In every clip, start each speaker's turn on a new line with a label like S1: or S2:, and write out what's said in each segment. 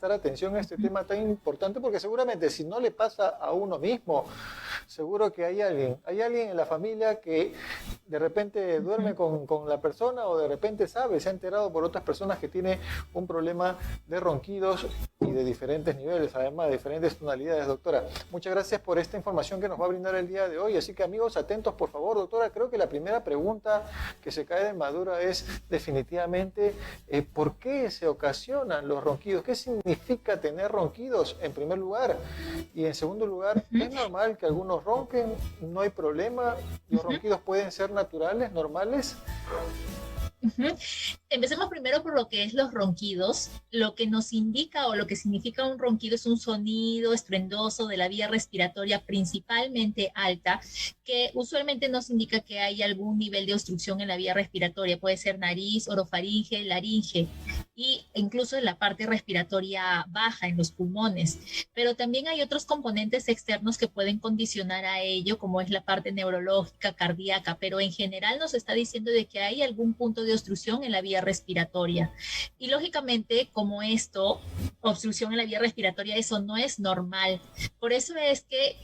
S1: prestar atención a este tema tan importante, porque seguramente si no le pasa a uno mismo, seguro que hay alguien en la familia que de repente duerme con la persona o de repente sabe, se ha enterado por otras personas que tiene un problema de ronquidos y de diferentes niveles, además de diferentes tonalidades, doctora. Muchas gracias por esta información que nos va a brindar el día de hoy, así que amigos, atentos por favor, doctora. Creo que la primera pregunta que se cae de madura es definitivamente ¿por qué se ocasionan los ronquidos? ¿Qué significa tener ronquidos en primer lugar? Y en segundo lugar, ¿es normal que algunos ronquen? ¿No hay problema? ¿Los ronquidos pueden ser naturales, normales?
S2: Empecemos primero por lo que es los ronquidos. Lo que nos indica o lo que significa un ronquido es un sonido estruendoso de la vía respiratoria principalmente alta, que usualmente nos indica que hay algún nivel de obstrucción en la vía respiratoria. Puede ser nariz, orofaringe, laringe e incluso en la parte respiratoria baja, en los pulmones. Pero también hay otros componentes externos que pueden condicionar a ello, como es la parte neurológica, cardíaca, pero en general nos está diciendo de que hay algún punto de obstrucción en la vía respiratoria. Y lógicamente, como obstrucción en la vía respiratoria, eso no es normal. Por eso es que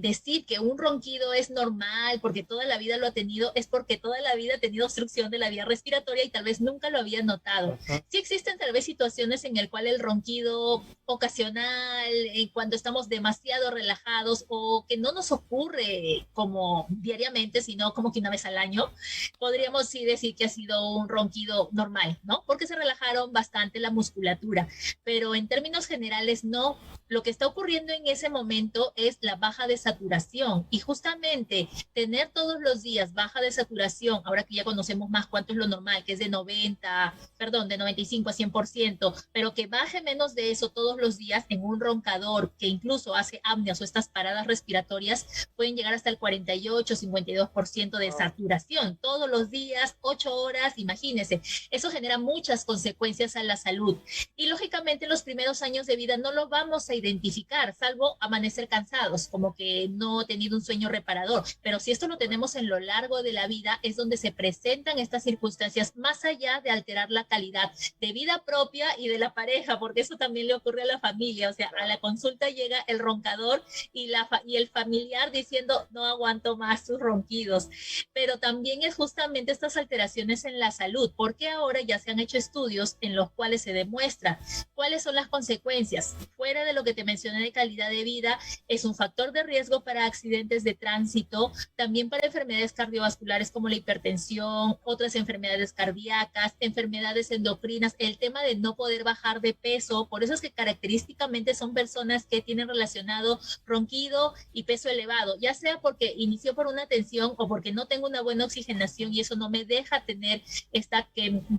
S2: decir que un ronquido es normal porque toda la vida lo ha tenido, es porque toda la vida ha tenido obstrucción de la vía respiratoria y tal vez nunca lo había notado. Sí existen tal vez situaciones en el cual el ronquido ocasional, cuando estamos demasiado relajados o que no nos ocurre como diariamente, sino como que una vez al año, podríamos sí decir que ha sido un ronquido normal, ¿no? Porque se relajaron bastante la musculatura, pero en términos generales no. Lo que está ocurriendo en ese momento es la baja de saturación, y justamente tener todos los días baja de saturación, ahora que ya conocemos más cuánto es lo normal, que es de 95 a 100%, pero que baje menos de eso todos los días en un roncador que incluso hace apneas o estas paradas respiratorias, pueden llegar hasta el 48, 52% de saturación todos los días, 8 horas, imagínense. Eso genera muchas consecuencias a la salud, y lógicamente en los primeros años de vida no lo vamos a identificar, salvo amanecer cansados, como que no he tenido un sueño reparador. Pero si esto lo tenemos en lo largo de la vida, es donde se presentan estas circunstancias, más allá de alterar la calidad de vida propia y de la pareja, porque eso también le ocurre a la familia. O sea, a la consulta llega el roncador y el familiar diciendo no aguanto más sus ronquidos. Pero también es justamente estas alteraciones en la salud, porque ahora ya se han hecho estudios en los cuales se demuestra cuáles son las consecuencias. Fuera de lo que te mencioné de calidad de vida, es un factor de riesgo para accidentes de tránsito, también para enfermedades cardiovasculares como la hipertensión, otras enfermedades cardíacas, enfermedades endocrinas, el tema de no poder bajar de peso. Por eso es que característicamente son personas que tienen relacionado ronquido y peso elevado, ya sea porque inició por una tensión o porque no tengo una buena oxigenación y eso no me deja tener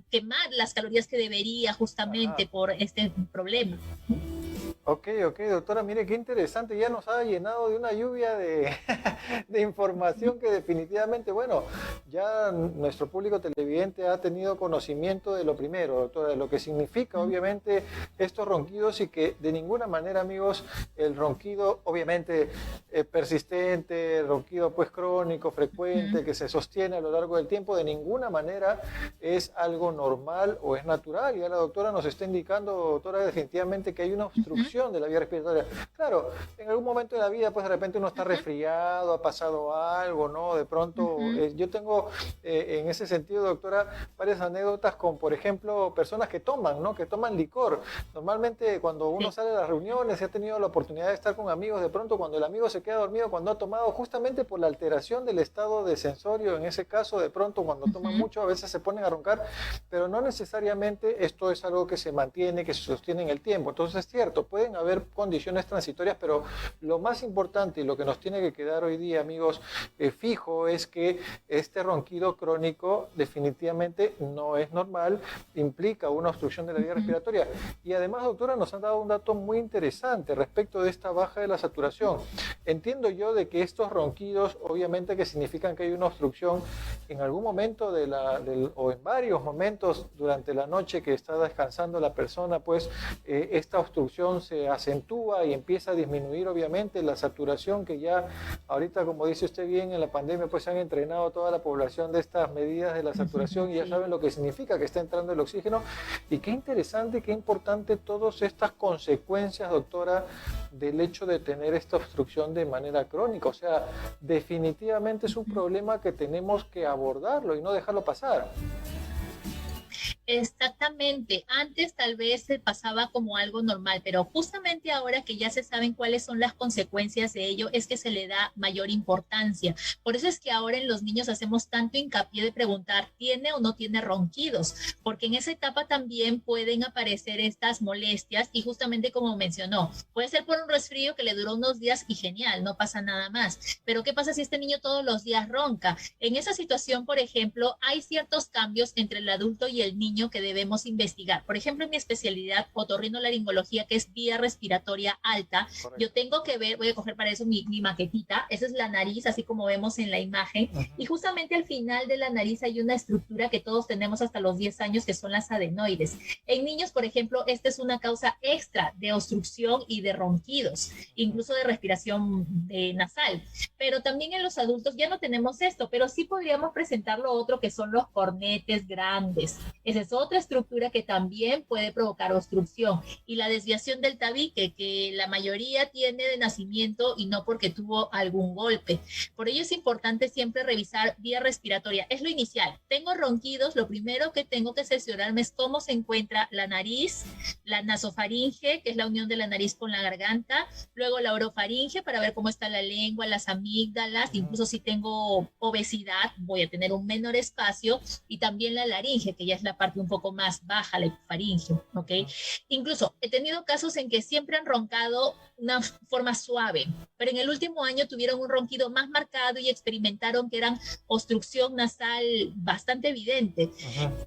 S2: quemar las calorías que debería justamente por este problema.
S1: Ok, doctora, mire qué interesante, ya nos ha llenado de una lluvia de información que definitivamente, bueno, ya nuestro público televidente ha tenido conocimiento de lo primero, doctora, de lo que significa obviamente estos ronquidos, y que de ninguna manera, amigos, el ronquido obviamente persistente, el ronquido pues crónico, frecuente, que se sostiene a lo largo del tiempo, de ninguna manera es algo normal o es natural. Ya la doctora nos está indicando, doctora, definitivamente que hay una obstrucción de la vía respiratoria. Claro, en algún momento de la vida, pues de repente uno está resfriado, ha pasado algo, ¿no? De pronto, yo tengo en ese sentido, doctora, varias anécdotas con, por ejemplo, personas que toman, ¿no? Que toman licor. Normalmente cuando uno sale a las reuniones y ha tenido la oportunidad de estar con amigos, de pronto cuando el amigo se queda dormido cuando ha tomado, justamente por la alteración del estado de sensorio, en ese caso, de pronto cuando toman mucho, a veces se ponen a roncar, pero no necesariamente esto es algo que se mantiene, que se sostiene en el tiempo. Entonces es cierto, pueden haber condiciones transitorias, pero lo más importante y lo que nos tiene que quedar hoy día, amigos, fijo, es que este ronquido crónico definitivamente no es normal, implica una obstrucción de la vía respiratoria. Y además, doctora, nos han dado un dato muy interesante respecto de esta baja de la saturación. Entiendo yo de que estos ronquidos, obviamente que significan que hay una obstrucción en algún momento o en varios momentos durante la noche que está descansando la persona, pues esta obstrucción se se acentúa y empieza a disminuir obviamente la saturación que ya ahorita, como dice usted bien, en la pandemia pues se han entrenado toda la población de estas medidas de la saturación y ya saben lo que significa que está entrando el oxígeno. Y qué interesante, qué importante todas estas consecuencias, doctora, del hecho de tener esta obstrucción de manera crónica. O sea, definitivamente es un problema que tenemos que abordarlo y no dejarlo pasar.
S2: Exactamente, antes tal vez se pasaba como algo normal, pero justamente ahora que ya se saben cuáles son las consecuencias de ello, es que se le da mayor importancia. Por eso es que ahora en los niños hacemos tanto hincapié de preguntar, ¿tiene o no tiene ronquidos? Porque en esa etapa también pueden aparecer estas molestias y justamente como mencionó, puede ser por un resfrío que le duró unos días y genial, no pasa nada más. Pero ¿qué pasa si este niño todos los días ronca? En esa situación, por ejemplo, hay ciertos cambios entre el adulto y el niño que debemos investigar. Por ejemplo, en mi especialidad, otorrinolaringología, que es vía respiratoria alta, correcto, yo tengo que ver, voy a coger para eso mi maquetita, esa es la nariz, así como vemos en la imagen, y justamente al final de la nariz hay una estructura que todos tenemos hasta los 10 años, que son las adenoides. En niños, por ejemplo, esta es una causa extra de obstrucción y de ronquidos, incluso de respiración nasal, pero también en los adultos ya no tenemos esto, pero sí podríamos presentar lo otro, que son los cornetes grandes. Esa es otra estructura que también puede provocar obstrucción, y la desviación del tabique, que la mayoría tiene de nacimiento y no porque tuvo algún golpe. Por ello es importante siempre revisar vía respiratoria. Es lo inicial. Tengo ronquidos, lo primero que tengo que cerciorarme es cómo se encuentra la nariz, la nasofaringe, que es la unión de la nariz con la garganta, luego la orofaringe para ver cómo está la lengua, las amígdalas, incluso si tengo obesidad voy a tener un menor espacio, y también la laringe, que ya es la parte un poco más baja, la hipofaringe, ¿ok? Incluso he tenido casos en que siempre han roncado una forma suave, pero en el último año tuvieron un ronquido más marcado y experimentaron que eran obstrucción nasal bastante evidente.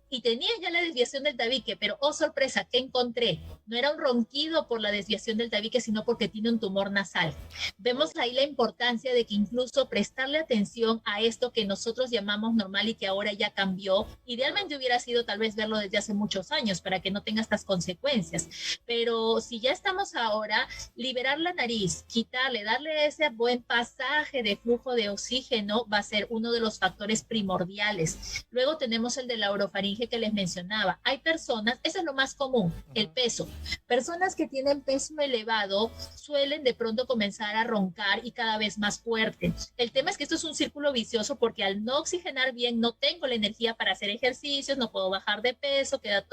S2: Y tenían ya la desviación del tabique, pero oh sorpresa, ¿qué encontré? No era un ronquido por la desviación del tabique, sino porque tiene un tumor nasal. Vemos ahí la importancia de que incluso prestarle atención a esto que nosotros llamamos normal y que ahora ya cambió. Idealmente hubiera sido tal vez verlo desde hace muchos años para que no tenga estas consecuencias, pero si ya estamos ahora, liberar la nariz, quitarle, darle ese buen pasaje de flujo de oxígeno va a ser uno de los factores primordiales. Luego tenemos el de la orofaringe que les mencionaba. Hay personas, eso es lo más común, el peso. Personas que tienen peso elevado suelen de pronto comenzar a roncar y cada vez más fuerte. El tema es que esto es un círculo vicioso porque al no oxigenar bien no tengo la energía para hacer ejercicios, no puedo bajar de peso, crea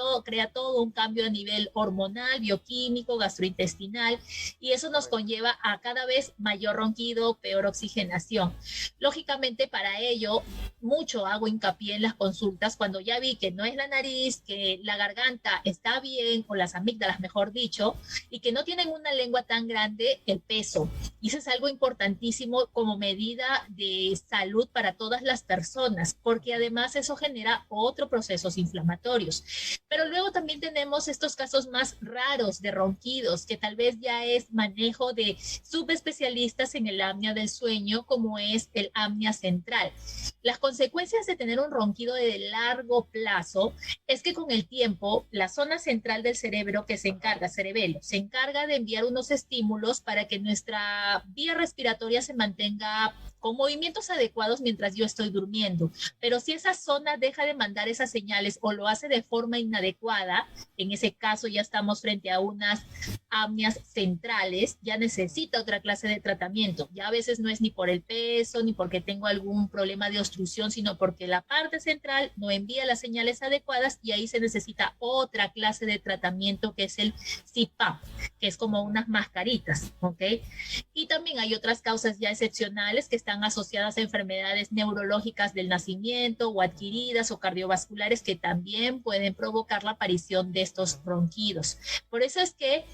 S2: todo un cambio a nivel hormonal, bioquímico, gastrointestinal, y eso nos conlleva a cada vez mayor ronquido, peor oxigenación. Lógicamente para ello mucho hago hincapié en las consultas cuando ya vi que no es la nariz, que la garganta está bien, o las amígdalas mejor dicho, y que no tienen una lengua tan grande, el peso. Y eso es algo importantísimo como medida de salud para todas las personas, porque además eso genera otros procesos inflamatorios. Pero luego también tenemos estos casos más raros de ronquidos, que tal vez ya es manejo de subespecialistas en el apnea del sueño, como es el apnea central. Las consecuencias de tener un ronquido de largo plazo es que con el tiempo la zona central del cerebro que se encarga, cerebelo, se encarga de enviar unos estímulos para que nuestra vía respiratoria se mantenga con movimientos adecuados mientras yo estoy durmiendo. Pero si esa zona deja de mandar esas señales o lo hace de forma inadecuada, en ese caso ya estamos frente a unas apneas centrales, ya necesita otra clase de tratamiento. Ya a veces no es ni por el peso, ni porque tengo algún problema de obstrucción, sino porque la parte central no envía las señales adecuadas y ahí se necesita otra clase de tratamiento que es el CPAP, que es como unas mascaritas, ¿ok? Y también hay otras causas ya excepcionales que están asociadas a enfermedades neurológicas del nacimiento o adquiridas o cardiovasculares que también pueden provocar la aparición de estos ronquidos. Por eso es que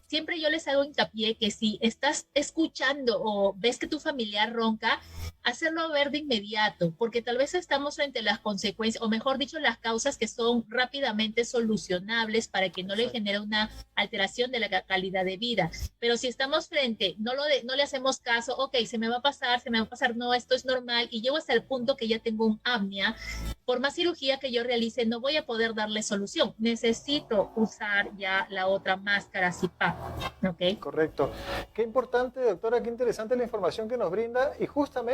S2: siempre yo les hago hincapié que si estás escuchando o ves que tu familiar ronca, hacerlo ver de inmediato, porque tal vez estamos frente a las consecuencias, o mejor dicho, las causas que son rápidamente solucionables para que no le genere una alteración de la calidad de vida. Pero si estamos frente, no le hacemos caso, ok, se me va a pasar, no, esto es normal, y llego hasta el punto que ya tengo un apnea, por más cirugía que yo realice, no voy a poder darle solución. Necesito usar ya la otra máscara CPAP, ¿ok?
S1: Correcto. Qué importante, doctora, qué interesante la información que nos brinda y justamente